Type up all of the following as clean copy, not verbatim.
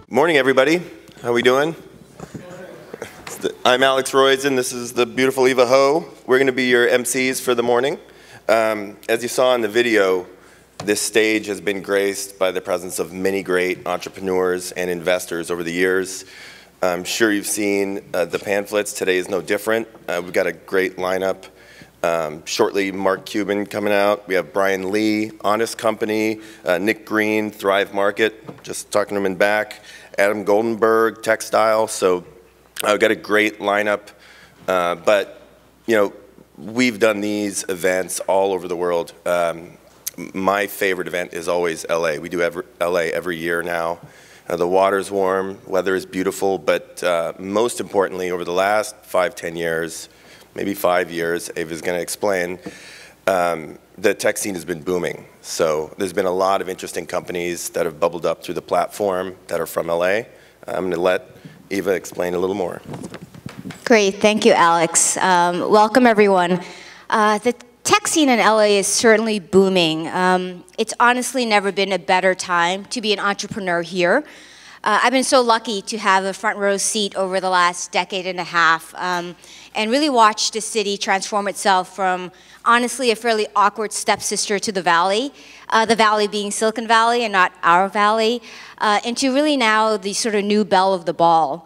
Morning, everybody. How are we doing? I'm Alex Royzen. This is the beautiful Eva Ho. We're going to be your MCs for the morning. As you saw in the video, this stage has been graced by the presence of many great entrepreneurs and investors over the years. I'm sure you've seen the pamphlets. Today is no different. We've got a great lineup. Shortly, Mark Cuban coming out. We have Brian Lee, Honest Company, Nick Green, Thrive Market, just talking to him in back. Adam Goldenberg, Textile. So I've got a great lineup. But, you know, we've done these events all over the world. My favorite event is always LA. We do LA every year now. The water's warm, weather is beautiful, but most importantly, over the last 5-10 years, maybe 5 years, Ava's going to explain, the tech scene has been booming. So there's been a lot of interesting companies that have bubbled up through the platform that are from LA. I'm going to let Eva explain a little more. Great, thank you, Alex. Welcome, everyone. The tech scene in LA is certainly booming. It's honestly never been a better time to be an entrepreneur here. I've been so lucky to have a front row seat over the last decade and a half and really watch the city transform itself from honestly a fairly awkward stepsister to the valley being Silicon Valley and not our valley, into really now the sort of new belle of the ball.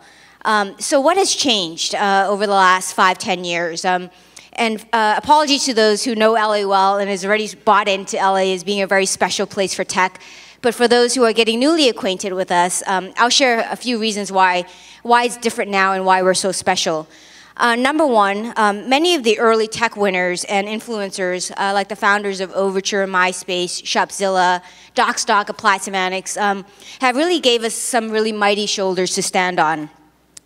So what has changed over the last 5-10 years? And apologies to those who know LA well and has already bought into LA as being a very special place for tech. But for those who are getting newly acquainted with us, I'll share a few reasons why it's different now and why we're so special. Number one, many of the early tech winners and influencers, like the founders of Overture, MySpace, Shopzilla, DocStock, Applied Semantics, have really gave us some really mighty shoulders to stand on.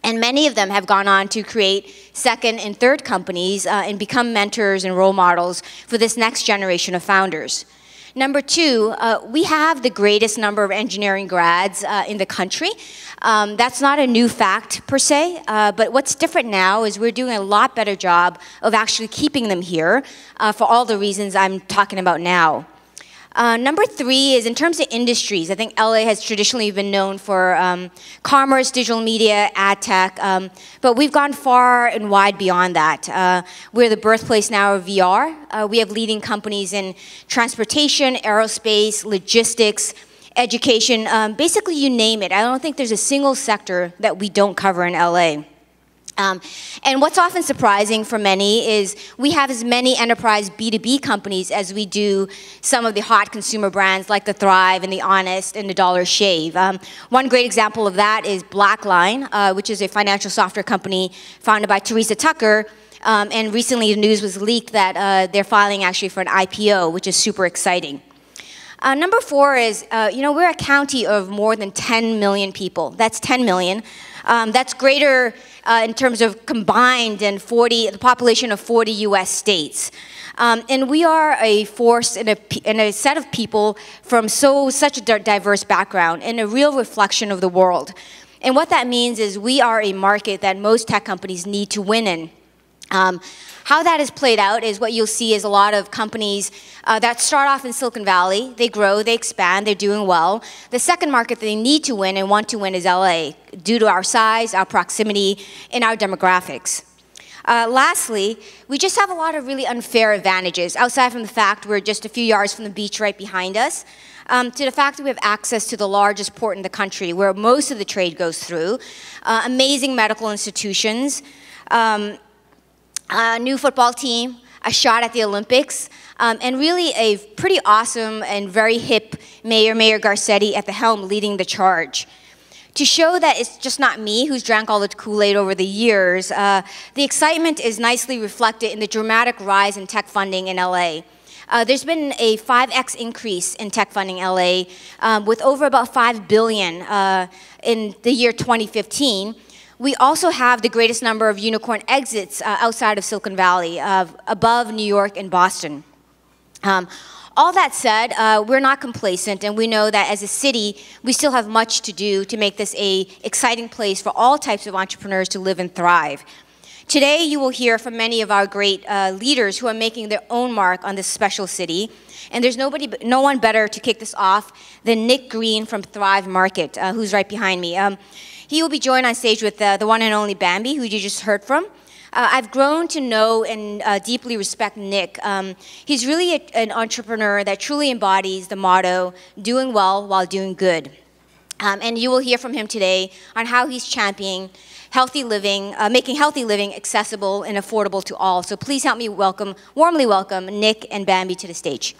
And many of them have gone on to create second and third companies and become mentors and role models for this next generation of founders. Number two, we have the greatest number of engineering grads in the country. That's not a new fact per se, but what's different now is we're doing a lot better job of actually keeping them here for all the reasons I'm talking about now. Number three is in terms of industries. I think LA has traditionally been known for commerce, digital media, ad tech, but we've gone far and wide beyond that. We're the birthplace now of VR. We have leading companies in transportation, aerospace, logistics, education, basically you name it. I don't think there's a single sector that we don't cover in LA. And what's often surprising for many is we have as many enterprise B2B companies as we do some of the hot consumer brands like the Thrive and the Honest and the Dollar Shave. One great example of that is Blackline, which is a financial software company founded by Teresa Tucker. And recently the news was leaked that they're filing actually for an IPO, which is super exciting. Number four is, we're a county of more than 10 million people. That's 10 million. That's greater in terms of combined than the population of 40 US states. And we are a force in a set of people from such a diverse background and a real reflection of the world. And what that means is we are a market that most tech companies need to win in. How that has played out is what you'll see is a lot of companies that start off in Silicon Valley. They grow, they expand, they're doing well. The second market that they need to win and want to win is LA, due to our size, our proximity, and our demographics. Lastly, we just have a lot of really unfair advantages, outside from the fact we're just a few yards from the beach right behind us, to the fact that we have access to the largest port in the country, where most of the trade goes through, amazing medical institutions, a new football team, a shot at the Olympics, and really a pretty awesome and very hip Mayor Garcetti at the helm leading the charge. To show that it's just not me who's drank all the Kool-Aid over the years, the excitement is nicely reflected in the dramatic rise in tech funding in LA. There's been a 5x increase in tech funding in LA, with over about $5 billion in the year 2015. We also have the greatest number of unicorn exits outside of Silicon Valley, above New York and Boston. All that said, we're not complacent, and we know that as a city, we still have much to do to make this an exciting place for all types of entrepreneurs to live and thrive. Today, you will hear from many of our great leaders who are making their own mark on this special city. And there's no one better to kick this off than Nick Green from Thrive Market, who's right behind me. He will be joined on stage with the one and only Bambi, who you just heard from. I've grown to know and deeply respect Nick. He's really an entrepreneur that truly embodies the motto, doing well while doing good. And you will hear from him today on how he's championing healthy living, making healthy living accessible and affordable to all. So please help me warmly welcome Nick and Bambi to the stage.